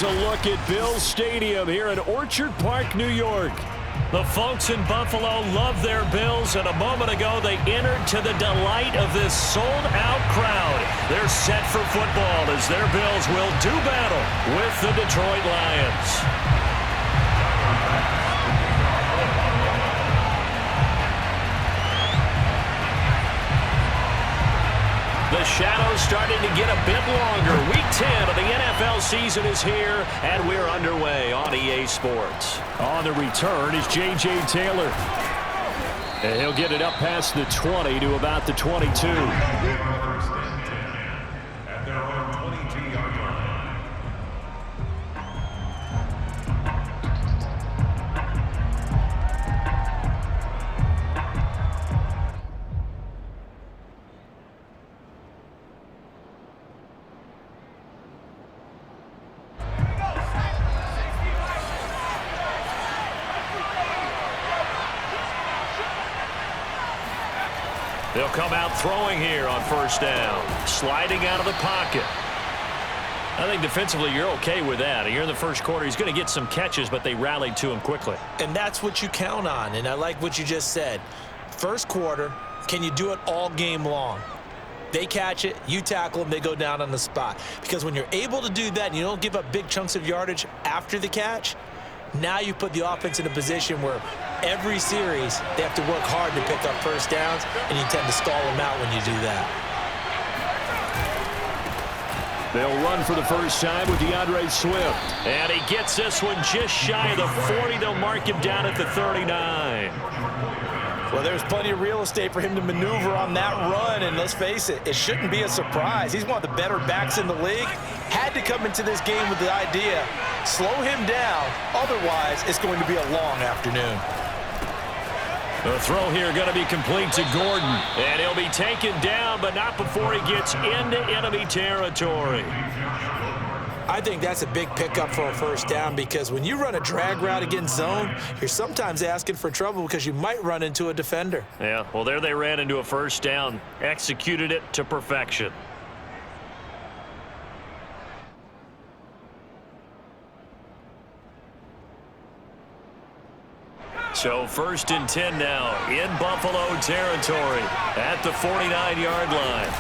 Here's a look at Bills Stadium here in Orchard Park, New York. The folks in Buffalo love their Bills, and a moment ago they entered to the delight of this sold-out crowd. They're set for football as their Bills will do battle with the Detroit Lions. The shadow's starting to get a bit longer. Week 10 of the NFL season is here, and we're underway on EA Sports. On the return is J.J. Taylor. And he'll get it up past the 20 to about the 22. At their own 22-yard line. They'll come out throwing here on first down. Sliding out of the pocket. I think defensively you're okay with that. You're in the first quarter. He's going to get some catches, but they rallied to him quickly. And that's what you count on, and I like what you just said. First quarter, can you do it all game long? They catch it, you tackle them, they go down on the spot. Because when you're able to do that and you don't give up big chunks of yardage after the catch, now you put the offense in a position where every series they have to work hard to pick up first downs, and you tend to stall them out when you do that. They'll run for the first time with DeAndre Swift. And he gets this one just shy of the 40. They'll mark him down at the 39. Well, there's plenty of real estate for him to maneuver on that run, and let's face it, it shouldn't be a surprise. He's one of the better backs in the league. Had to come into this game with the idea, slow him down, otherwise it's going to be a long afternoon. The throw here going to be complete to Gordon, and he'll be taken down, but not before he gets into enemy territory. I think that's a big pickup for a first down, because when you run a drag route against zone, you're sometimes asking for trouble because you might run into a defender. Yeah, well, there they ran into a first down, executed it to perfection. So first and 10 now in Buffalo territory at the 49-yard line.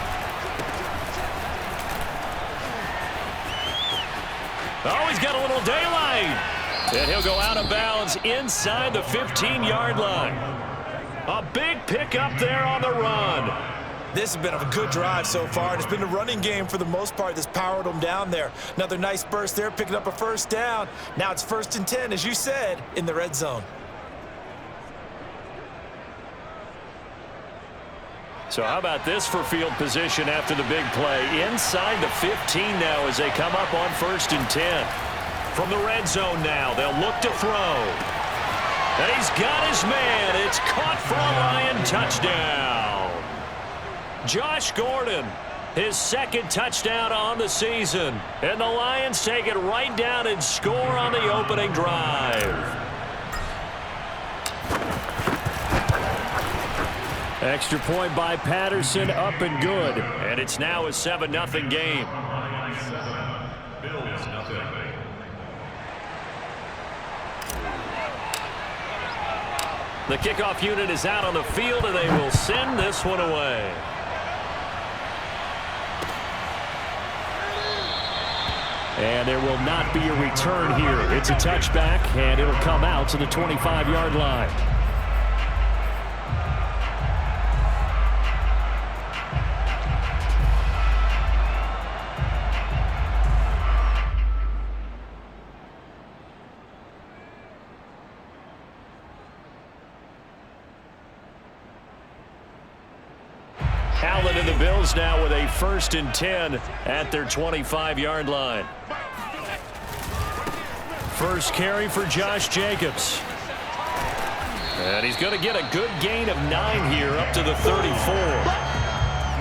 Oh, he's got a little daylight. And he'll go out of bounds inside the 15-yard line. A big pickup there on the run. This has been a good drive so far, and it's been the running game for the most part that's powered them down there. Another nice burst there, picking up a first down. Now it's first and 10, as you said, in the red zone. So how about this for field position after the big play? Inside the 15 now as they come up on first and 10. From the red zone now, they'll look to throw. And he's got his man. It's caught for a Lion touchdown. Josh Gordon, his second touchdown on the season. And the Lions take it right down and score on the opening drive. Extra point by Patterson, up and good. And it's now a 7-0 game. Bills nothing. The kickoff unit is out on the field, and they will send this one away. And there will not be a return here. It's a touchback, and it'll come out to the 25-yard line. Allen and the Bills now with a first and 10 at their 25-yard line. First carry for Josh Jacobs. And he's going to get a good gain of 9 here up to the 34.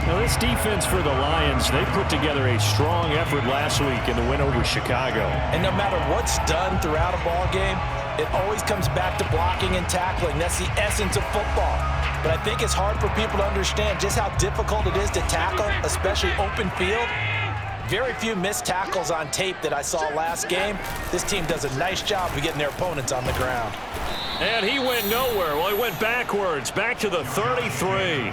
Now this defense for the Lions, they put together a strong effort last week in the win over Chicago. And no matter what's done throughout a ball game, it always comes back to blocking and tackling. That's the essence of football. But I think it's hard for people to understand just how difficult it is to tackle, especially open field. very few missed tackles on tape that I saw last game. This team does a nice job of getting their opponents on the ground. And he went nowhere. Well, he went backwards, back to the 33.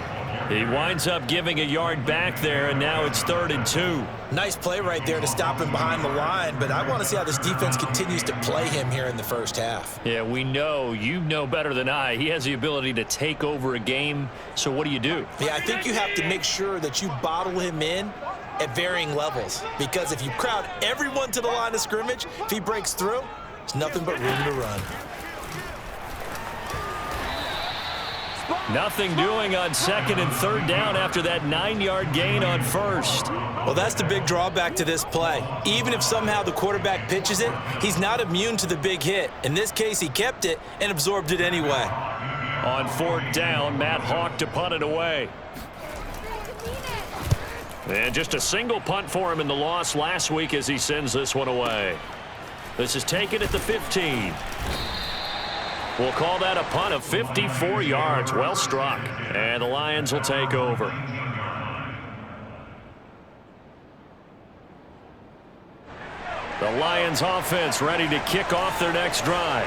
He winds up giving a yard back there, and now it's 3rd and 2. Nice play right there to stop him behind the line, but I want to see how this defense continues to play him here in the first half. Yeah, we know. You know better than I. He has the ability to take over a game, so what do you do? Yeah, I think you have to make sure that you bottle him in at varying levels, because if you crowd everyone to the line of scrimmage, if he breaks through, there's nothing but room to run. Nothing doing on 2nd and 3rd down after that 9-yard gain on 1st. Well, that's the big drawback to this play. Even if somehow the quarterback pitches it, he's not immune to the big hit. In this case, he kept it and absorbed it anyway. On 4th down, Matt Hawk to punt it away. And just a single punt for him in the loss last week as he sends this one away. This is taken at the 15. We'll call that a punt of 54 yards. Well struck. And the Lions will take over. The Lions offense ready to kick off their next drive.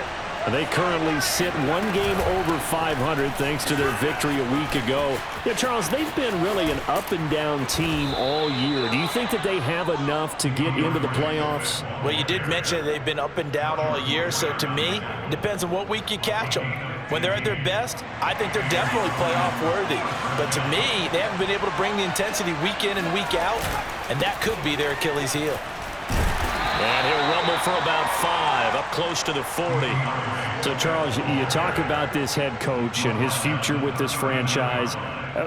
They currently sit one game over 500 thanks to their victory a week ago. Yeah, Charles, they've been really an up-and-down team all year. Do you think that they have enough to get into the playoffs? Well, you did mention they've been up and down all year, so to me, it depends on what week you catch them. When they're at their best, I think they're definitely playoff worthy. But to me, they haven't been able to bring the intensity week in and week out, and that could be their Achilles heel. And he'll rumble for about 5, up close to the 40. So, Charles, you talk about this head coach and his future with this franchise.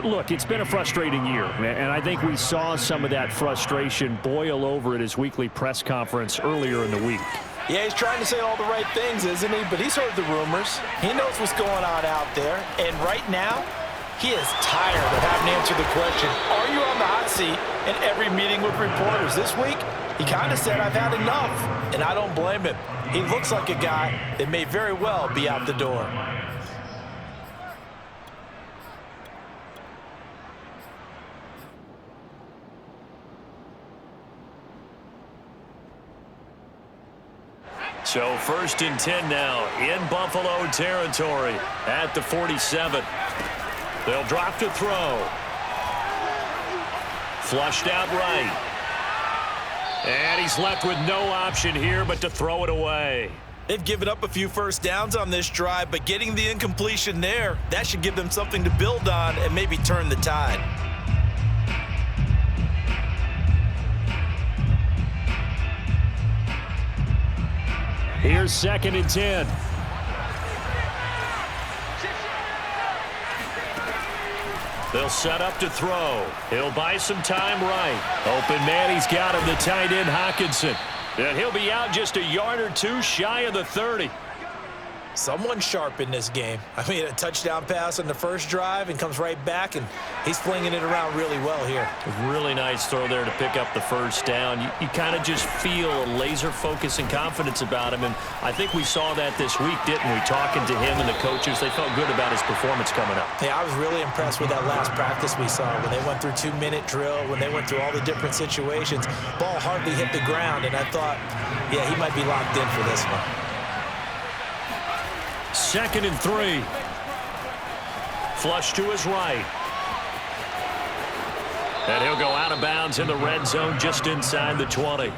Look, it's been a frustrating year, and I think we saw some of that frustration boil over at his weekly press conference earlier in the week. Yeah, he's trying to say all the right things, isn't he? But he's heard the rumors. He knows what's going on out there. And right now, he is tired of having to answer the question, are you on the hot seat in every meeting with reporters? This week, he kind of said, I've had enough, and I don't blame him. He looks like a guy that may very well be out the door. So 1st and 10 now in Buffalo territory at the 47. They'll drop to throw. Flushed out right. And he's left with no option here but to throw it away. They've given up a few first downs on this drive, but getting the incompletion there, that should give them something to build on and maybe turn the tide. Here's 2nd and 10. They'll set up to throw. He'll buy some time right. Open man, he's got him, the tight end Hockenson. And he'll be out just a yard or two shy of the 30. Someone sharp in this game. I mean, a touchdown pass on the first drive and comes right back, and he's flinging it around really well here. Really nice throw there to pick up the first down. You kind of just feel a laser focus and confidence about him, and I think we saw that this week, didn't we? Talking to him and the coaches, they felt good about his performance coming up. Yeah, I was really impressed with that last practice we saw when they went through 2-minute drill, when they went through all the different situations. Ball hardly hit the ground, and I thought, yeah, he might be locked in for this one. 2nd and 3. Flush to his right. And he'll go out of bounds in the red zone just inside the 20.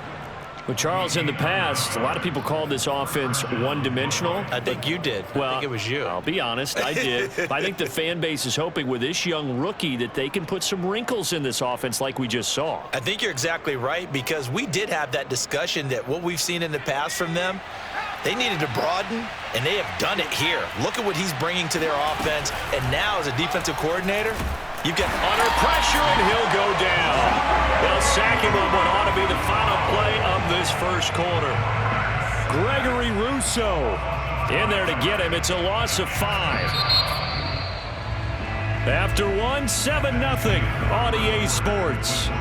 Well, Charles, in the past, a lot of people called this offense one-dimensional. I think you did. Well, I think it was you. I'll be honest, I did. But I think the fan base is hoping with this young rookie that they can put some wrinkles in this offense like we just saw. I think you're exactly right, because we did have that discussion that what we've seen in the past from them, they needed to broaden, and they have done it here. Look at what he's bringing to their offense, and now as a defensive coordinator, you get under pressure, and he'll go down. They'll sack him on what ought to be the final play of this first quarter. Gregory Rousseau in there to get him. It's a loss of 5. After 1, 7-0 on EA Sports.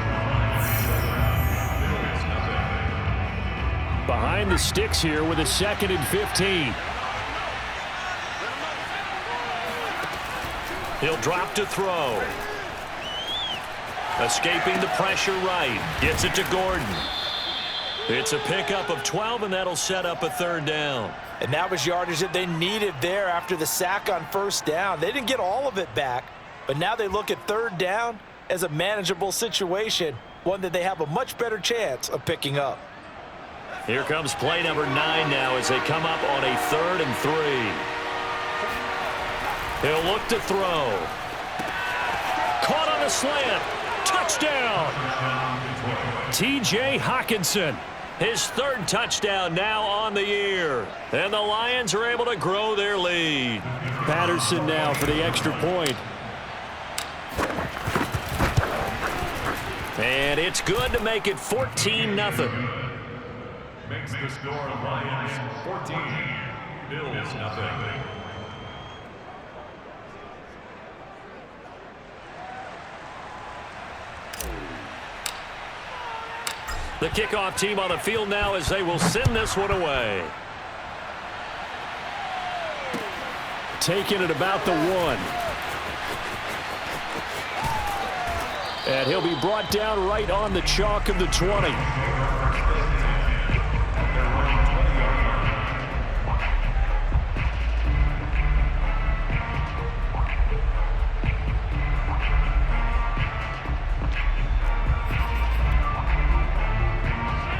Behind the sticks here with a 2nd and 15. He'll drop to throw. Escaping the pressure right. Gets it to Gordon. It's a pickup of 12, and that'll set up a third down. And that was yardage that they needed there after the sack on first down. They didn't get all of it back, but now they look at third down as a manageable situation, one that they have a much better chance of picking up. Here comes play number 9 now as they come up on a 3rd and 3. He'll look to throw. Caught on a slant. Touchdown. T.J. Hockenson. His 3rd touchdown now on the year. And the Lions are able to grow their lead. Patterson now for the extra point. And it's good to make it 14-0. Makes the score Lions 14, Bills nothing. The kickoff team on the field now as they will send this one away. Taking it about the 1. And he'll be brought down right on the chalk of the 20.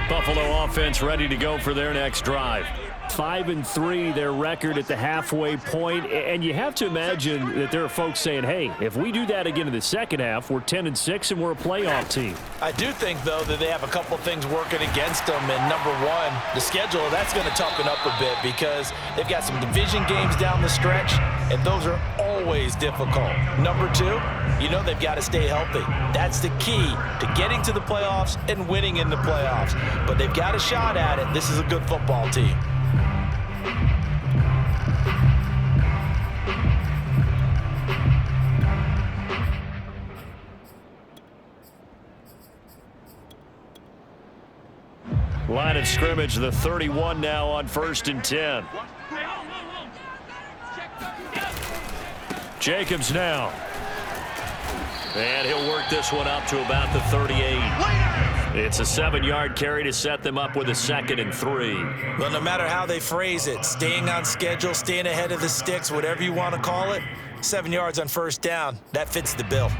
Buffalo offense ready to go for their next drive. 5-3 their record at the halfway point, and you have to imagine that there are folks saying, hey, if we do that again in the second half, we're 10-6 and we're a playoff team. I do think, though, that they have a couple things working against them. And number one, the schedule, that's going to toughen up a bit because they've got some division games down the stretch, and those are always difficult. Number two, you know they've got to stay healthy. That's the key to getting to the playoffs and winning in the playoffs. But they've got a shot at it. This is a good football team. Line of scrimmage, the 31 now on 1st and 10. Jacobs now. And he'll work this one up to about the 38. It's a 7-yard carry to set them up with a 2nd and 3. Well, no matter how they phrase it, staying on schedule, staying ahead of the sticks, whatever you want to call it, 7 yards on first down, that fits the bill.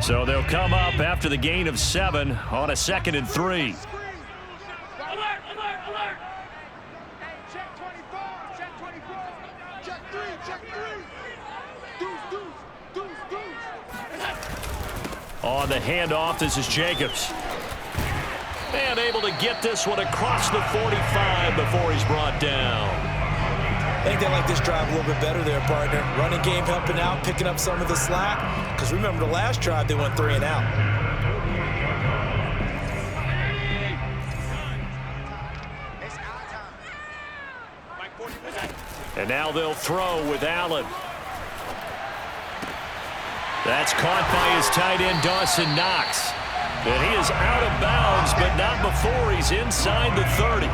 So they'll come up after the gain of 7 on a 2nd and 3. Alert, alert, alert. Hey, check 24, check 24. Check 3, check 3. Deuce. On the handoff, this is Jacobs. And able to get this one across the 45 before he's brought down. I think they like this drive a little bit better there, partner. Running game helping out, picking up some of the slack. Because remember the last drive, they went 3 and out. And now they'll throw with Allen. That's caught by his tight end, Dawson Knox. And he is out of bounds, but not before he's inside the 30.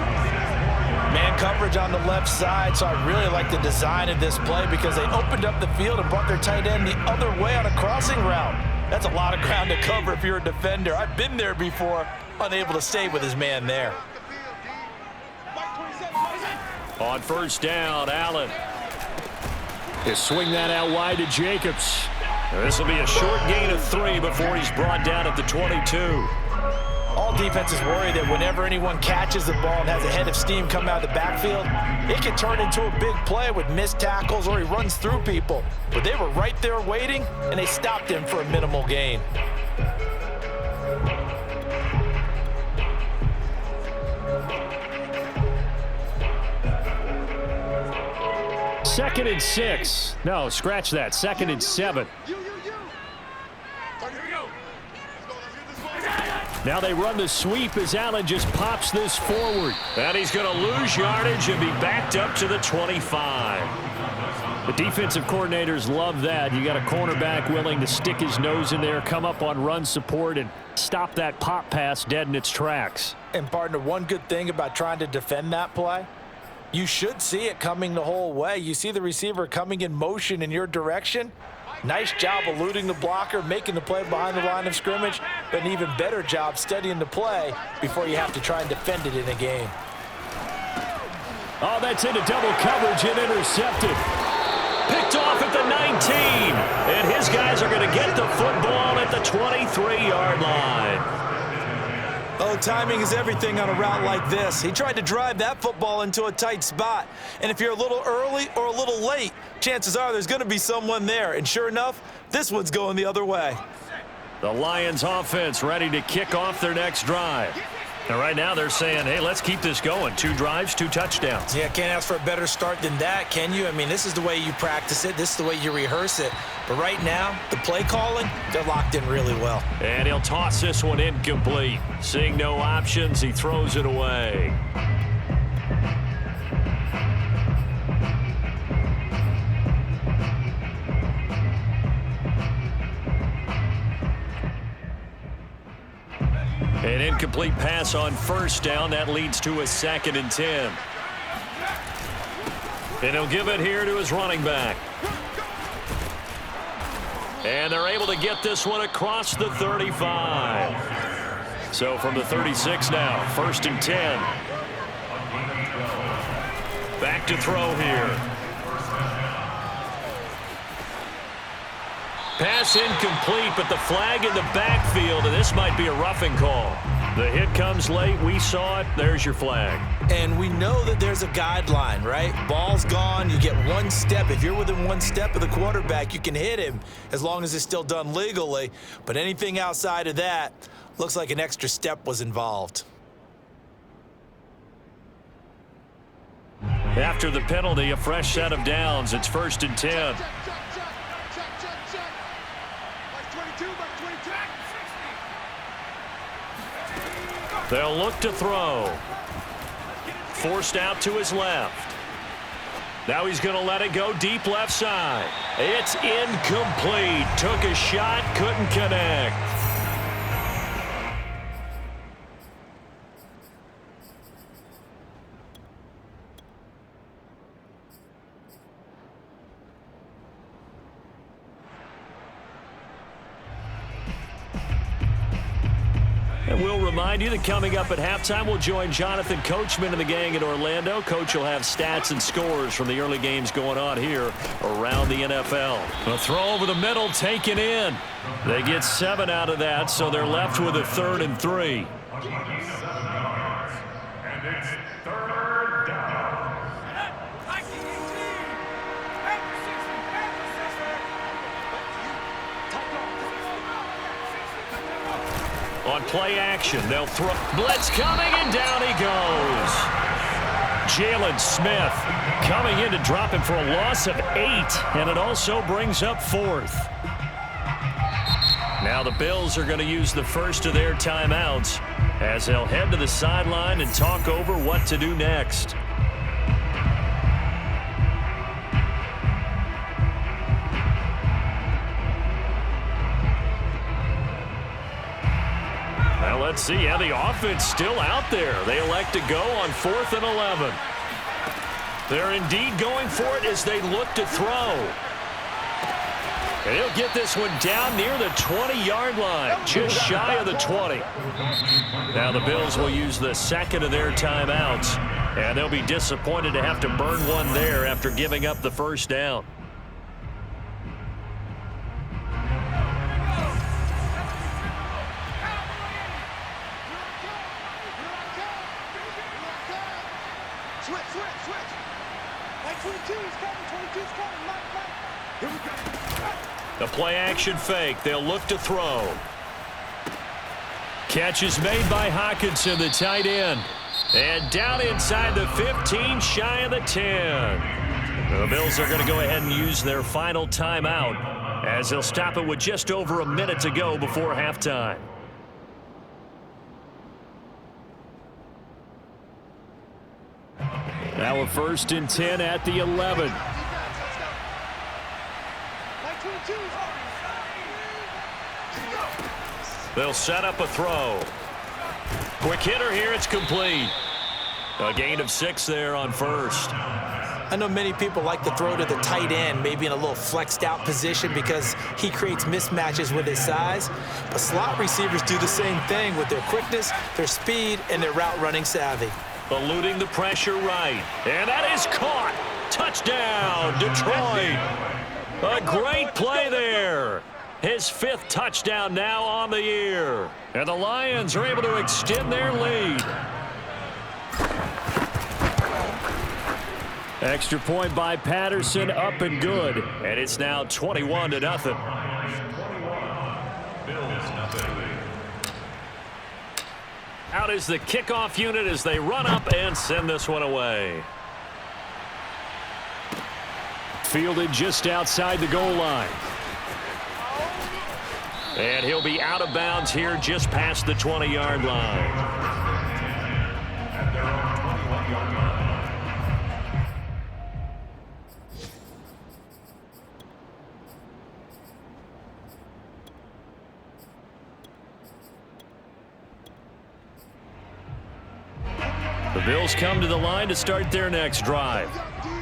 Man coverage on the left side, so I really like the design of this play because they opened up the field and brought their tight end the other way on a crossing route. That's a lot of ground to cover if you're a defender. I've been there before, unable to stay with his man there. On first down, Allen. He'll swing that out wide to Jacobs. This will be a short gain of 3 before he's brought down at the 22. All defenses worry that whenever anyone catches the ball and has a head of steam come out of the backfield, it can turn into a big play with missed tackles or he runs through people. But they were right there waiting, and they stopped him for a minimal gain. Second and 6. No, scratch that. 2nd and 7. Now they run the sweep as Allen just pops this forward. And he's going to lose yardage and be backed up to the 25. The defensive coordinators love that. You got a cornerback willing to stick his nose in there, come up on run support, and stop that pop pass dead in its tracks. And, partner, one good thing about trying to defend that play, You should see it coming the whole way. You see the receiver coming in motion in your direction. Nice job eluding the blocker, making the play behind the line of scrimmage, but an even better job studying the play before you have to try and defend it in a game. Oh, that's into double coverage and intercepted. Picked off at the 19. And his guys are going to get the football at the 23-yard line. Oh, timing is everything on a route like this. He tried to drive that football into a tight spot. And if you're a little early or a little late, chances are there's going to be someone there. And sure enough, this one's going the other way. The Lions offense ready to kick off their next drive. And right now they're saying, hey, let's keep this going. 2 drives, 2 touchdowns. Yeah, can't ask for a better start than that, can you? I mean, this is the way you practice it. This is the way you rehearse it. But right now, the play calling, they're locked in really well. And he'll toss this one incomplete. Seeing no options, he throws it away. An incomplete pass on first down. That leads to a 2nd and 10. And he'll give it here to his running back. And they're able to get this one across the 35. So from the 36 now, 1st and 10. Back to throw here. Pass incomplete, but the flag in the backfield, and this might be a roughing call. The hit comes late. We saw it. There's your flag. And we know that there's a guideline, right? Ball's gone. You get 1 step. If you're within 1 step of the quarterback, you can hit him as long as it's still done legally. But anything outside of that looks like an extra step was involved. After the penalty, a fresh set of downs. It's 1st and 10. They'll look to throw. Forced out to his left. Now he's going to let it go deep left side. It's incomplete. Took a shot, couldn't connect. And we'll remind you that coming up at halftime, we'll join Jonathan Coachman and the gang in Orlando. Coach will have stats and scores from the early games going on here around the NFL. A throw over the middle, taken in. They get 7 out of that, so they're left with a 3rd and 3. 27 yards, and it's 3rd down. On play action, they'll throw. Blitz coming, and down he goes. Jalen Smith coming in to drop him for a loss of 8, and it also brings up 4th. Now the Bills are going to use the first of their timeouts as they'll head to the sideline and talk over what to do next. Well, let's see. Yeah, the offense still out there. They elect to go on 4th and 11. They're indeed going for it as they look to throw. And he'll get this one down near the 20-yard line, just shy of the 20. Now the Bills will use the 2nd of their timeouts, and they'll be disappointed to have to burn one there after giving up the first down. The play-action fake. They'll look to throw. Catch is made by Hockenson, the tight end. And down inside the 15, shy of the 10. The Bills are going to go ahead and use their final timeout as they'll stop it with just over a minute to go before halftime. Now a 1st and 10 at the 11. They'll set up a throw. Quick hitter here. It's complete. A gain of 6 there on first. I know many people like to throw to the tight end, maybe in a little flexed out position because he creates mismatches with his size. But slot receivers do the same thing with their quickness, their speed, and their route running savvy. Eluding the pressure right. And that is caught. Touchdown, Detroit. A great play there. His 5th touchdown now on the year. And the Lions are able to extend their lead. Extra point by Patterson, up and good. And it's now 21-0. Out is the kickoff unit as they run up and send this one away. Fielded just outside the goal line. And he'll be out of bounds here just past the 20-yard line. The Bills come to the line to start their next drive.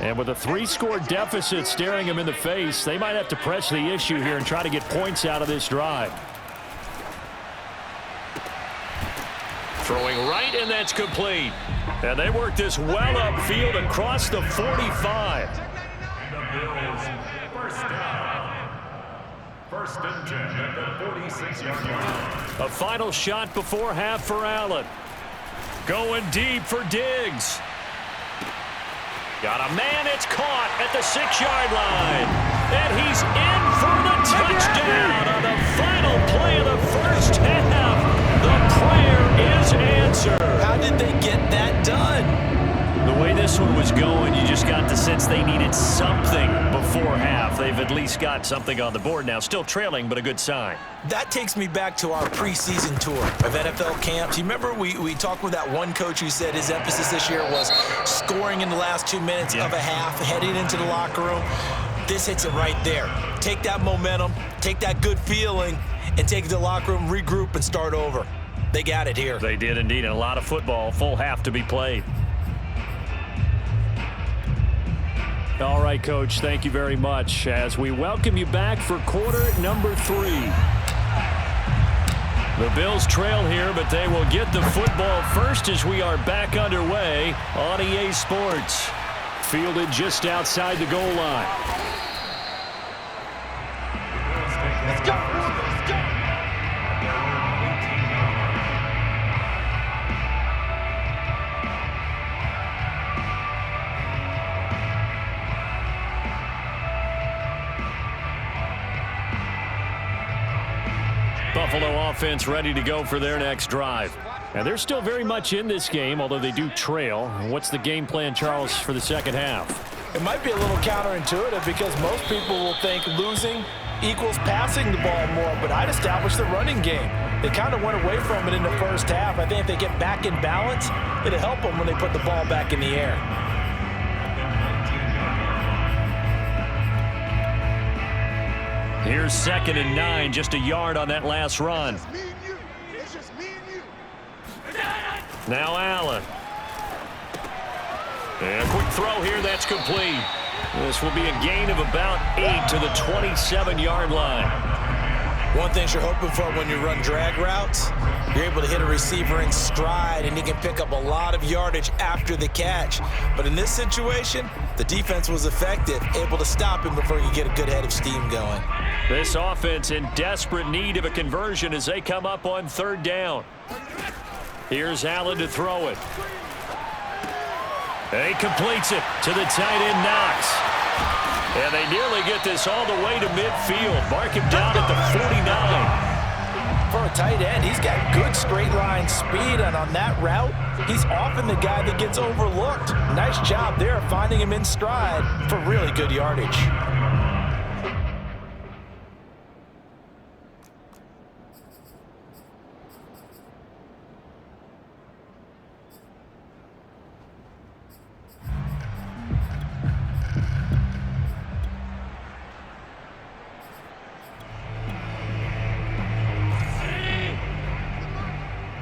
And with a 3-score deficit staring them in the face, they might have to press the issue here and try to get points out of this drive. Throwing right, and that's complete. And they work this well upfield across the 45. First down. First and 10 at the 46-yard line. A final shot before half for Allen. Going deep for Diggs. Got a man, it's caught at the 6-yard line. And he's in for the touchdown on the final play of the first half. The prayer is answered. How did they get that done? The way this one was going, you just got the sense they needed something before half. They've at least got something on the board now. Still trailing, but a good sign. That takes me back to our preseason tour of NFL camps. You remember we talked with that one coach who said his emphasis this year was scoring in the last 2 minutes of a half, heading into the locker room. This hits it right there. Take that momentum, take that good feeling, and take it to the locker room, regroup, and start over. They got it here. They did indeed, and a lot of football, full half to be played. All right, Coach, thank you very much as we welcome you back for quarter number 3. The Bills trail here, but they will get the football first as we are back underway on EA Sports. Fielded just outside the goal line. Let's go, let's go. Buffalo offense ready to go for their next drive. And they're still very much in this game, although they do trail. What's the game plan, Charles, for the second half? It might be a little counterintuitive because most people will think losing equals passing the ball more, but I'd establish the running game. They kind of went away from it in the first half. I think if they get back in balance, it'll help them when they put the ball back in the air. Here's 2nd and 9, just a yard on that last run. It's me and you. It's just me and you. Now Allen. And a quick throw here, that's complete. This will be a gain of about 8 to the 27-yard line. One thing you're hoping for when you run drag routes, you're able to hit a receiver in stride and he can pick up a lot of yardage after the catch. But in this situation, the defense was effective, able to stop him before you get a good head of steam going. This offense in desperate need of a conversion as they come up on 3rd down. Here's Allen to throw it. He completes it to the tight end, Knox. And they nearly get this all the way to midfield. Mark him down at the 49. For a tight end, he's got good straight line speed, and on that route, he's often the guy that gets overlooked. Nice job there finding him in stride for really good yardage.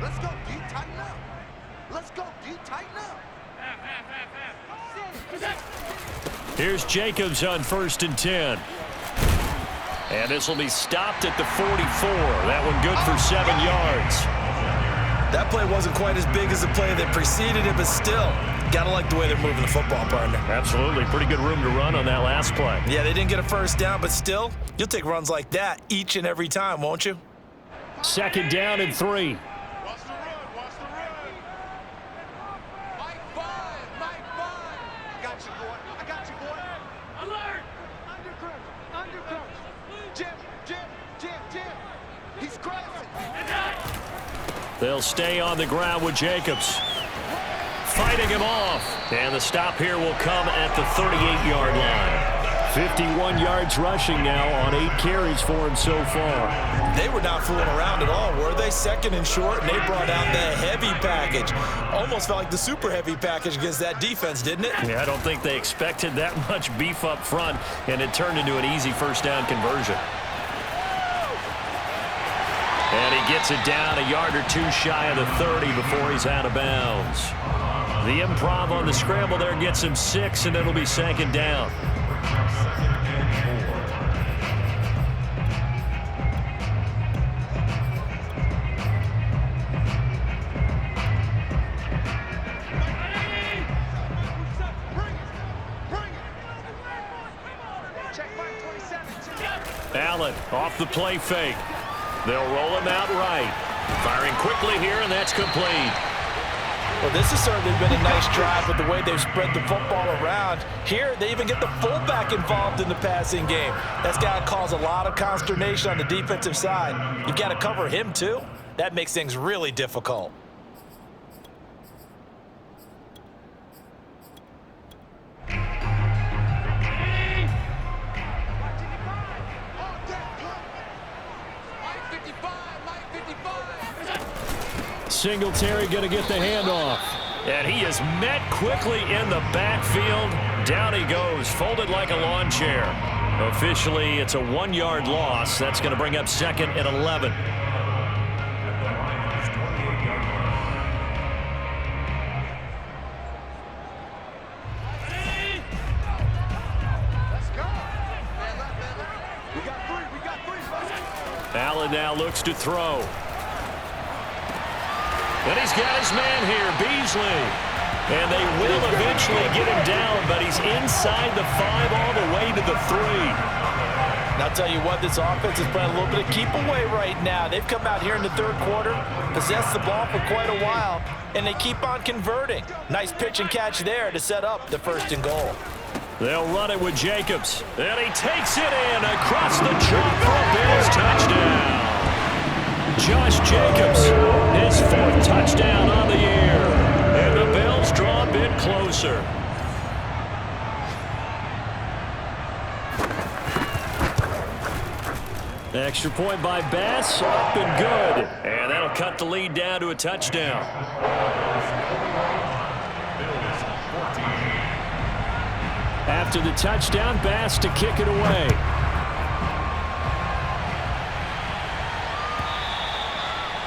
Let's go, D. Tighten up. Let's go, D. Tighten up. Here's Jacobs on 1st and 10. And this will be stopped at the 44. That one good for 7 yards. That play wasn't quite as big as the play that preceded it, but still, gotta like the way they're moving the football, partner. Absolutely. Pretty good room to run on that last play. Yeah, they didn't get a first down, but still, you'll take runs like that each and every time, won't you? 2nd down and 3. Watch the run. Watch the run. Mike 5. Mike 5. I got you, boy. I got you, boy. Alert. Undercurrent. Undercurrent. Jim. He's crazy. They'll stay on the ground with Jacobs. Fighting him off. And the stop here will come at the 38-yard line. 51 yards rushing now on 8 carries for him so far. They were not fooling around at all, were they? 2nd and short, and they brought out the heavy package. Almost felt like the super heavy package against that defense, didn't it? Yeah, I don't think they expected that much beef up front, and it turned into an easy first down conversion. And he gets it down a yard or 2 shy of the 30 before he's out of bounds. The improv on the scramble there gets him 6, and it'll be 2nd down. Allen off the play fake. They'll roll him out right. Firing quickly here, and that's complete. Well, this has certainly been a nice drive with the way they've spread the football around. Here, they even get the fullback involved in the passing game. That's got to cause a lot of consternation on the defensive side. You've got to cover him, too. That makes things really difficult. Singletary going to get the handoff. And he is met quickly in the backfield. Down he goes, folded like a lawn chair. Officially, it's a 1-yard loss. That's going to bring up 2nd and 11. Allen now looks to throw. And he's got his man here, Beasley. And they will eventually get him down, but he's inside the 5 all the way to the 3. And I'll tell you what, this offense is playing a little bit of keep away right now. They've come out here in the 3rd quarter, possessed the ball for quite a while, and they keep on converting. Nice pitch and catch there to set up the 1st and goal. They'll run it with Jacobs. And he takes it in across the chalk for a Bills touchdown. Josh Jacobs, his 4th touchdown on the year. And the Bills draw a bit closer. Extra point by Bass, up and good. And that'll cut the lead down to a touchdown. After the touchdown, Bass to kick it away.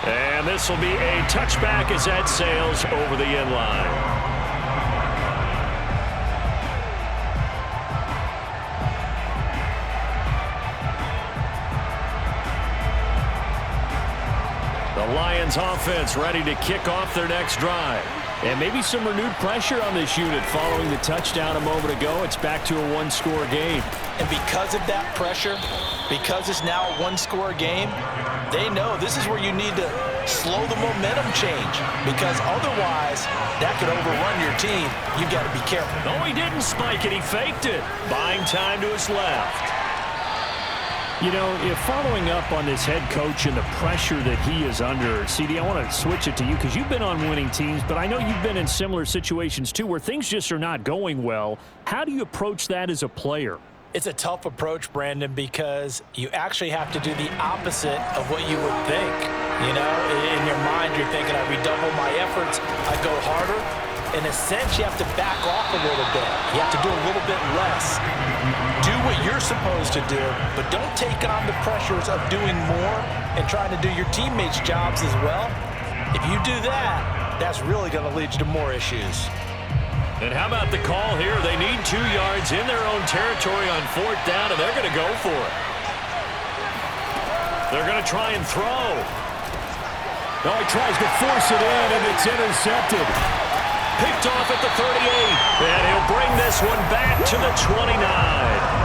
And this will be a touchback as that sails over the end line. The Lions offense ready to kick off their next drive. And maybe some renewed pressure on this unit following the touchdown a moment ago. It's back to a 1-score game. And because of that pressure, because it's now a 1-score game, they know this is where you need to slow the momentum change, because otherwise that could overrun your team. You've got to be careful. No, he didn't spike it. He faked it. Buying time to his left. You know, if following up on this head coach and the pressure that he is under, CD, I want to switch it to you because you've been on winning teams, but I know you've been in similar situations too where things just are not going well. How do you approach that as a player? It's a tough approach, Brandon, because you actually have to do the opposite of what you would think. You know, in your mind, you're thinking, I redouble my efforts, I go harder. In a sense, you have to back off a little bit. You have to do a little bit less. Do what you're supposed to do, but don't take on the pressures of doing more and trying to do your teammates' jobs as well. If you do that, that's really going to lead you to more issues. And how about the call here? They need 2 yards in their own territory on 4th down, and they're going to go for it. They're going to try and throw. No, he tries to force it in, and it's intercepted. Picked off at the 38, and he'll bring this one back to the 29.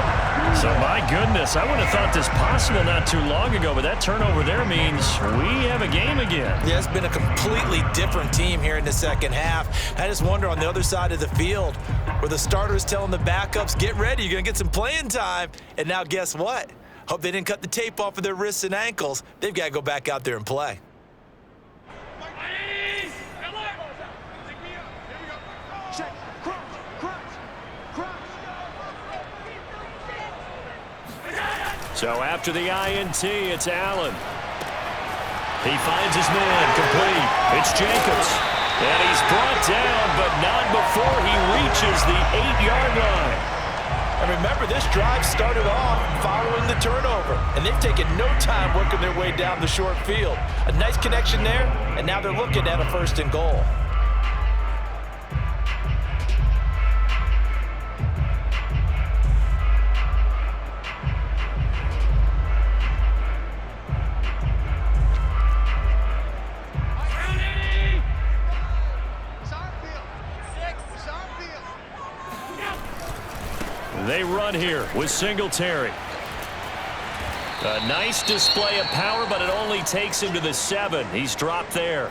So, my goodness, I would have thought this possible not too long ago, but that turnover there means we have a game again. Yeah, it's been a completely different team here in the second half. I just wonder on the other side of the field where the starters telling the backups, get ready, you're going to get some playing time. And now guess what? Hope they didn't cut the tape off of their wrists and ankles. They've got to go back out there and play. So after the INT, it's Allen. He finds his man, complete. It's Jacobs. And he's brought down, but not before he reaches the 8-yard line. And remember, this drive started off following the turnover. And they've taken no time working their way down the short field. A nice connection there, and now they're looking at a 1st and goal. They run here with Singletary. A nice display of power, but it only takes him to the 7. He's dropped there.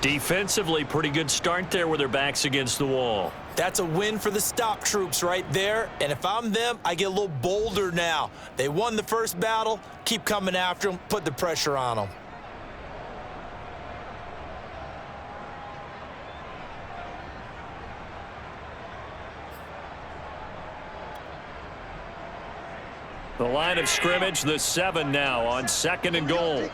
Defensively, pretty good start there with their backs against the wall. That's a win for the stop troops right there. And if I'm them, I get a little bolder now. They won the first battle. Keep coming after them. Put the pressure on them. The line of scrimmage, the 7 now on 2nd and goal. And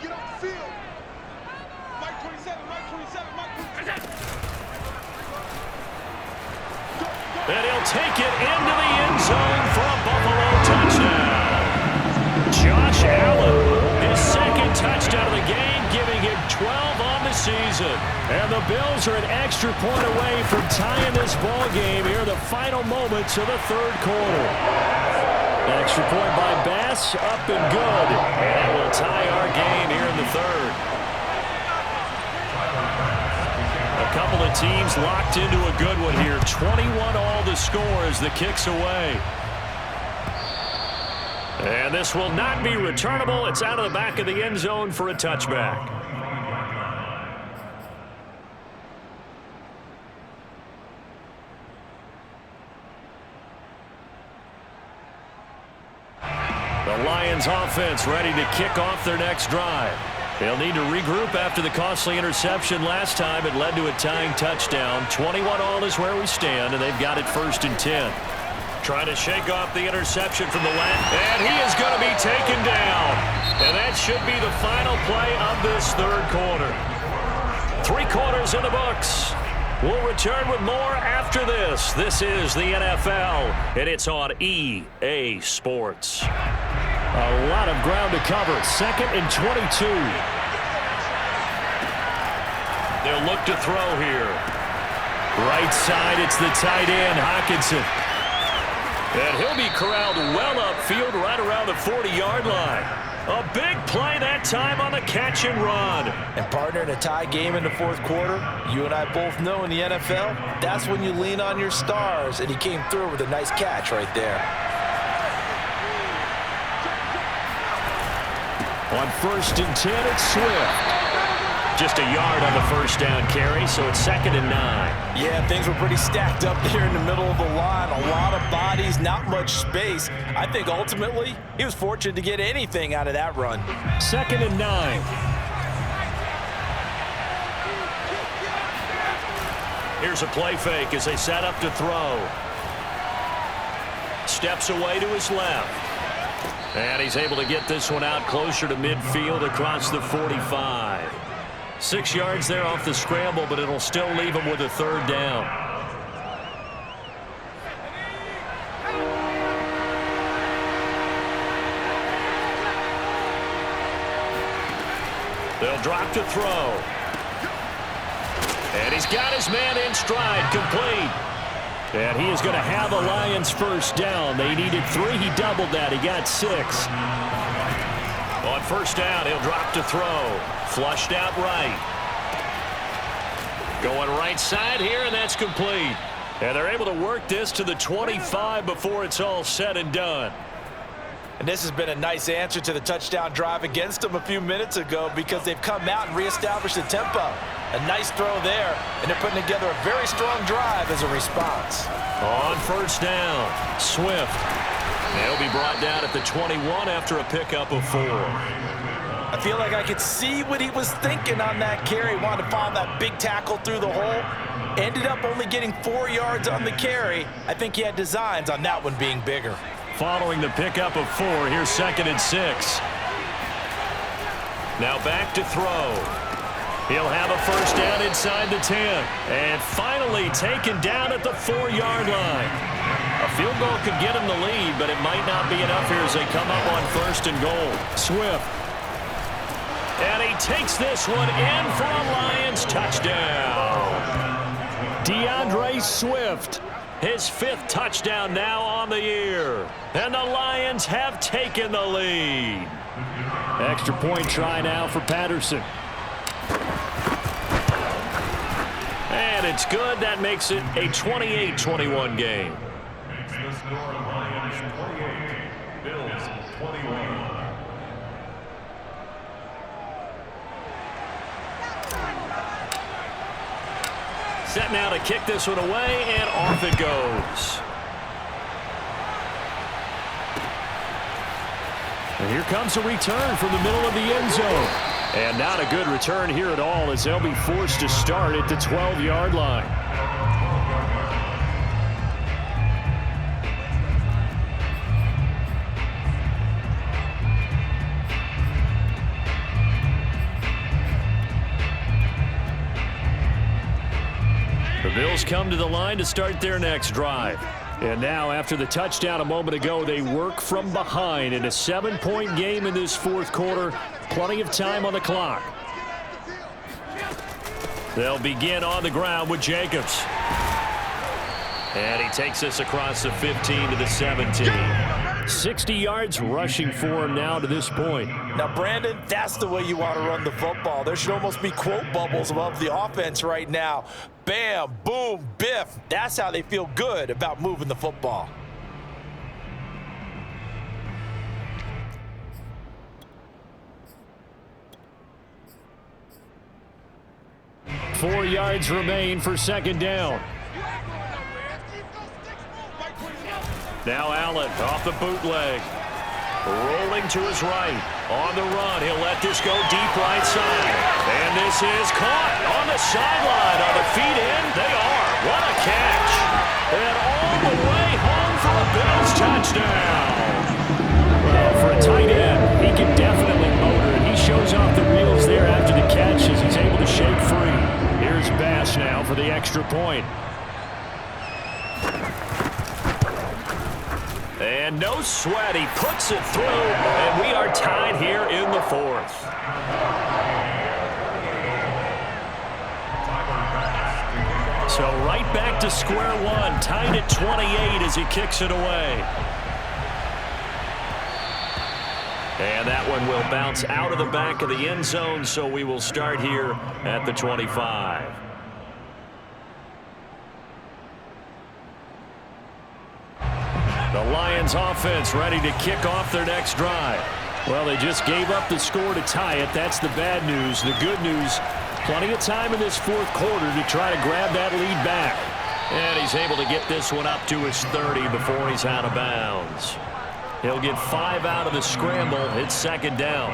he'll take it into the end zone for a Buffalo touchdown. Josh Allen, his 2nd touchdown of the game, giving him 12 on the season. And the Bills are an extra point away from tying this ball game here in the final moments of the 3rd quarter. Extra point by Bass, up and good. And that will tie our game here in the 3rd. A couple of teams locked into a good one here. 21 all the score as the kick's away. And this will not be returnable. It's out of the back of the end zone for a touchback. The Lions offense ready to kick off their next drive. They'll need to regroup after the costly interception last time. It led to a tying touchdown. 21 all is where we stand, and they've got it 1st and 10. Trying to shake off the interception from the last, and he is going to be taken down. And that should be the final play of this 3rd quarter. 3 quarters in the books. We'll return with more after this. This is the NFL, and it's on EA Sports. A lot of ground to cover. 2nd and 22. They'll look to throw here. Right side, it's the tight end, Hockenson. And he'll be corralled well upfield right around the 40-yard line. A big play that time on the catch and run. And partner, in a tie game in the 4th quarter, you and I both know in the NFL, that's when you lean on your stars, and he came through with a nice catch right there. On 1st and 10, it's Swift. Just a yard on the 1st down carry, so it's 2nd and 9. Yeah, things were pretty stacked up there in the middle of the line. A lot of bodies, not much space. I think ultimately he was fortunate to get anything out of that run. 2nd and 9. Here's a play fake as they set up to throw. Steps away to his left. And he's able to get this one out closer to midfield across the 45. 6 yards there off the scramble, but it'll still leave him with a 3rd down. They'll drop to throw. And he's got his man in stride, complete. And he is going to have a Lions first down. They needed 3. He doubled that. He got 6. On first down, he'll drop to throw. Flushed out right. Going right side here, and that's complete. And they're able to work this to the 25 before it's all said and done. And this has been a nice answer to the touchdown drive against them a few minutes ago because they've come out and reestablished the tempo. A nice throw there, and they're putting together a very strong drive as a response. On first down, Swift. He'll be brought down at the 21 after a pickup of 4. I feel like I could see what he was thinking on that carry. Wanted to follow that big tackle through the hole. Ended up only getting 4 yards on the carry. I think he had designs on that one being bigger. Following the pickup of 4, here's 2nd and 6. Now back to throw. He'll have a first down inside the 10. And finally taken down at the 4-yard line. A field goal could get him the lead, but it might not be enough here as they come up on 1st and goal. Swift. And he takes this one in for a Lions touchdown. DeAndre Swift. His 5th touchdown now on the year. And the Lions have taken the lead. Extra point try now for Patterson. And it's good. That makes it a 28-21 game. Makes the score Lions 28, Bills 21. Set now to kick this one away, and off it goes. And here comes a return from the middle of the end zone. And not a good return here at all as they'll be forced to start at the 12-yard line. The Bills come to the line to start their next drive. And now, after the touchdown a moment ago, they work from behind in a 7-point game in this 4th quarter. Plenty of time on the clock. They'll begin on the ground with Jacobs. And he takes this across the 15 to the 17. 60 yards rushing for him now to this point. Now, Brandon, that's the way you want to run the football. There should almost be quote bubbles above the offense right now. Bam, boom, biff. That's how they feel good about moving the football. Four yards remain for 2nd down. Now Allen off the bootleg. Rolling to his right. On the run. He'll let this go deep right side. And this is caught on the sideline. Are the feet in? They are. What a catch. And all the way home for a Bills touchdown. Well, for a tight end, he can definitely motor, and he shows off the reels there after the catch as he's able to shake free. Here's Bass now for the extra point. And no sweat, he puts it through, and we are tied here in the 4th. So right back to square one, tied at 28 as he kicks it away. And that one will bounce out of the back of the end zone, so we will start here at the 25. The Lions offense ready to kick off their next drive. Well, they just gave up the score to tie it. That's the bad news. The good news, plenty of time in this 4th quarter to try to grab that lead back. And he's able to get this one up to his 30 before he's out of bounds. He'll get 5 out of the scramble. It's 2nd down.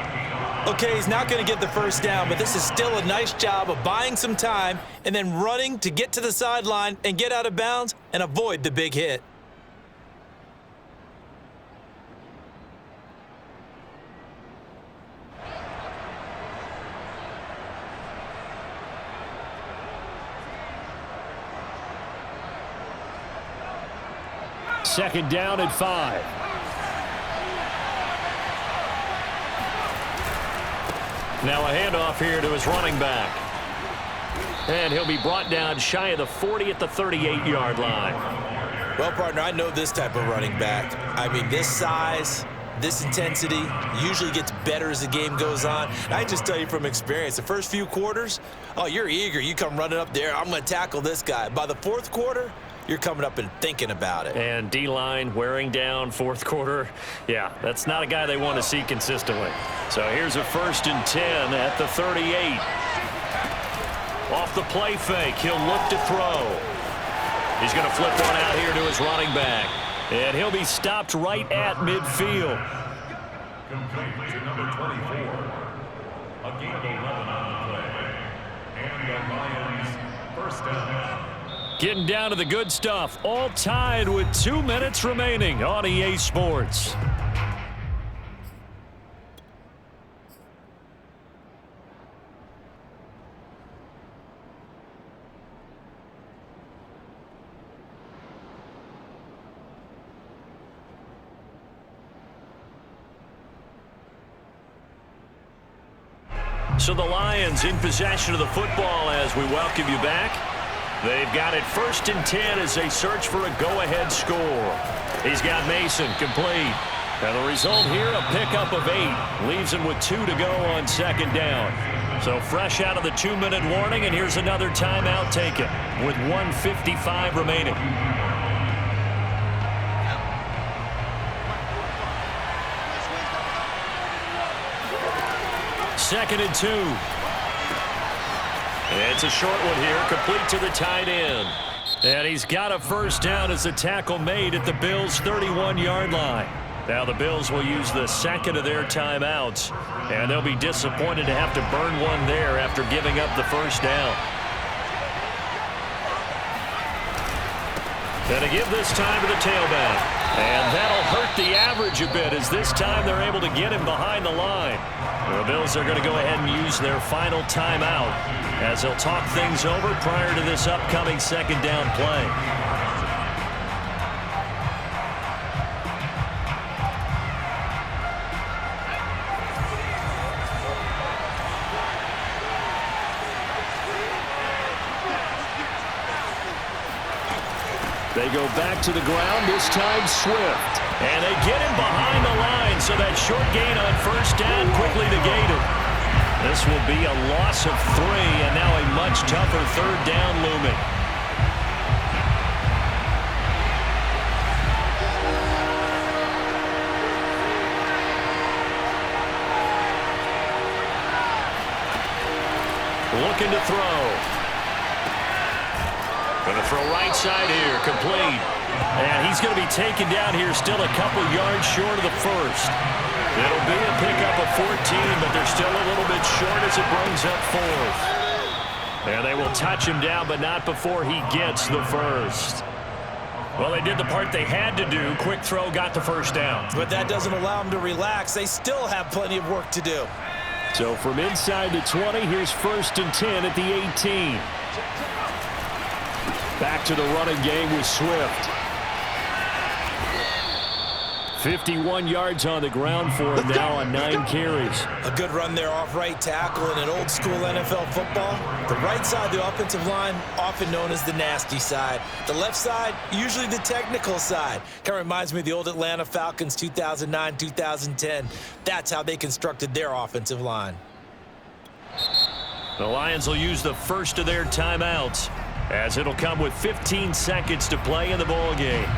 Okay, he's not going to get the first down, but this is still a nice job of buying some time and then running to get to the sideline and get out of bounds and avoid the big hit. Second down at 5. Now a handoff here to his running back. And he'll be brought down shy of the 40 at the 38-yard line. Well, partner, I know this type of running back. I mean, this size, this intensity usually gets better as the game goes on. And I just tell you from experience, the first few quarters, oh, you're eager. You come running up there, I'm going to tackle this guy. By the fourth quarter, you're coming up and thinking about it. And D-line wearing down fourth quarter. Yeah, that's not a guy they want to see consistently. So here's a 1st and 10 at the 38. Off the play fake, he'll look to throw. He's going to flip one out here to his running back. And he'll be stopped right at midfield. Complete to number 24. A gain of 11 on the play. And the Lions first down. Getting down to the good stuff. All tied with 2 minutes remaining on EA Sports. So the Lions in possession of the football as we welcome you back. They've got it 1st and 10 as they search for a go-ahead score. He's got Mason complete. And the result here, a pickup of 8. Leaves him with 2 to go on 2nd down. So fresh out of the 2-minute warning, and here's another timeout taken with 1:55 remaining. 2nd and 2. It's a short one here, complete to the tight end. And he's got a 1st down as the tackle made at the Bills' 31-yard line. Now the Bills will use the 2nd of their timeouts, and they'll be disappointed to have to burn one there after giving up the 1st down. And to give this time to the tailback. And that'll hurt the average a bit as this time they're able to get him behind the line. The Bills are going to go ahead and use their final timeout as they'll talk things over prior to this upcoming 2nd down play. They go back to the ground, this time Swift. And they get him behind the line, so that short gain on 1st down quickly negated. This will be a loss of 3, and now a much tougher 3rd down looming. Looking to throw. Going to throw right side here, complete. And he's going to be taken down here still a couple yards short of the 1st. It'll be a pickup of 14, but they're still a little bit short as it brings up 4th. And they will touch him down, but not before he gets the 1st. Well, they did the part they had to do. Quick throw, got the 1st down. But that doesn't allow them to relax. They still have plenty of work to do. So from inside the 20, here's 1st and 10 at the 18. Back to the running game with Swift. 51 yards on the ground for him now on 9 carries. A good run there off right tackle in an old school NFL football. The right side of the offensive line, often known as the nasty side. The left side, usually the technical side. Kind of reminds me of the old Atlanta Falcons 2009, 2010. That's how they constructed their offensive line. The Lions will use the 1st of their timeouts, as it'll come with 15 seconds to play in the ball game.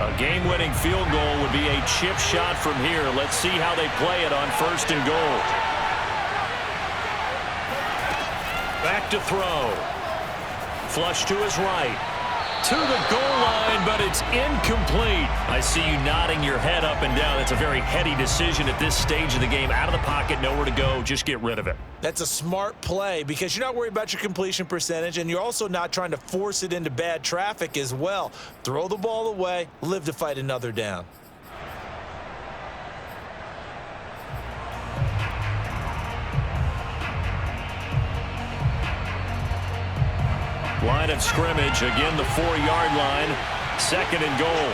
A game-winning field goal would be a chip shot from here. Let's see how they play it on 1st and goal. Back to throw. Flush to his right. To the goal line, but it's incomplete. I see you nodding your head up and down. It's a very heady decision at this stage of the game. Out of the pocket, nowhere to go. Just get rid of it. That's a smart play because you're not worried about your completion percentage, and you're also not trying to force it into bad traffic as well. Throw the ball away, live to fight another down. Line of scrimmage, again the 4-yard line, 2nd and goal.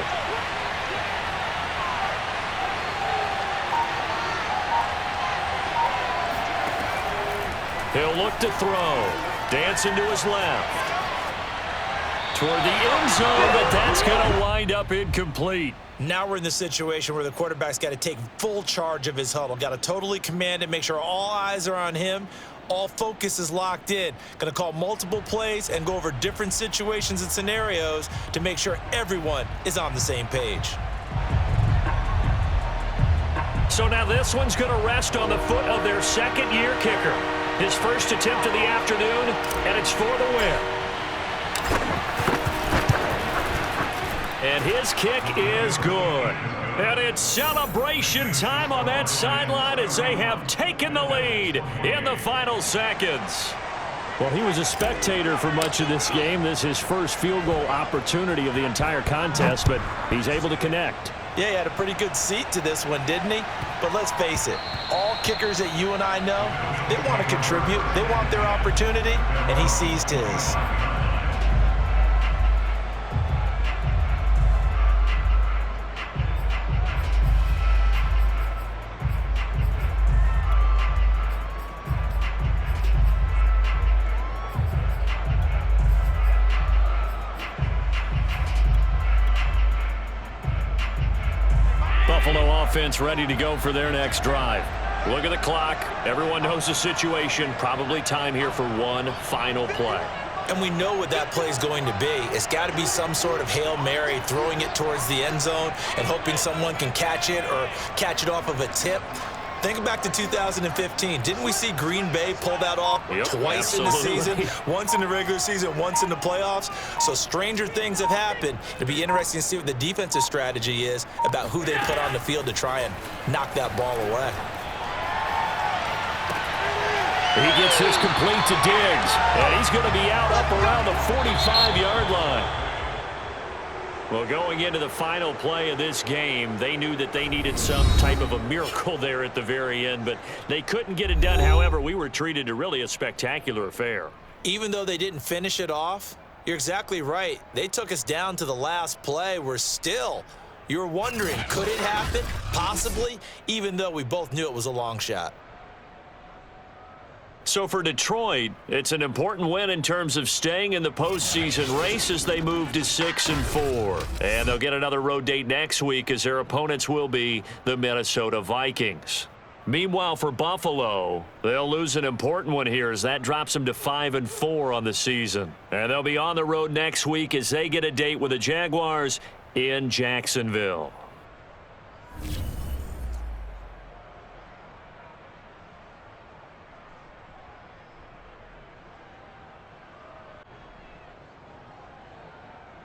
He'll look to throw. Dancing to his left. Toward the end zone, but that's going to wind up incomplete. Now we're in the situation where the quarterback's got to take full charge of his huddle. Got to totally command it, make sure all eyes are on him. All focus is locked in. Going to call multiple plays and go over different situations and scenarios to make sure everyone is on the same page. So now this one's going to rest on the foot of their 2nd-year kicker. His first attempt of the afternoon, and it's for the win. And his kick is good. And it's celebration time on that sideline as they have taken the lead in the final seconds. Well, he was a spectator for much of this game. This is his first field goal opportunity of the entire contest, but he's able to connect. Yeah, he had a pretty good seat to this one, didn't he? But let's face it, all kickers that you and I know, they want to contribute. They want their opportunity, and he seized his. Buffalo offense ready to go for their next drive. Look at the clock. Everyone knows the situation. Probably time here for one final play. And we know what that play is going to be. It's got to be some sort of Hail Mary, throwing it towards the end zone and hoping someone can catch it or catch it off of a tip. Think back to 2015. Didn't we see Green Bay pull that off twice in the season? Once in the regular season, once in the playoffs. So stranger things have happened. It'll be interesting to see what the defensive strategy is about who they put on the field to try and knock that ball away. He gets this complete to Diggs, and he's going to be out up around the 45-yard line. Well, going into the final play of this game, they knew that they needed some type of a miracle there at the very end, but they couldn't get it done. However, we were treated to really a spectacular affair. Even though they didn't finish it off, you're exactly right. They took us down to the last play. You were wondering, could it happen? Possibly, even though we both knew it was a long shot. So for Detroit, it's an important win in terms of staying in the postseason race as they move to 6-4. And they'll get another road date next week as their opponents will be the Minnesota Vikings. Meanwhile, for Buffalo, they'll lose an important one here as that drops them to 5-4 on the season. And they'll be on the road next week as they get a date with the Jaguars in Jacksonville.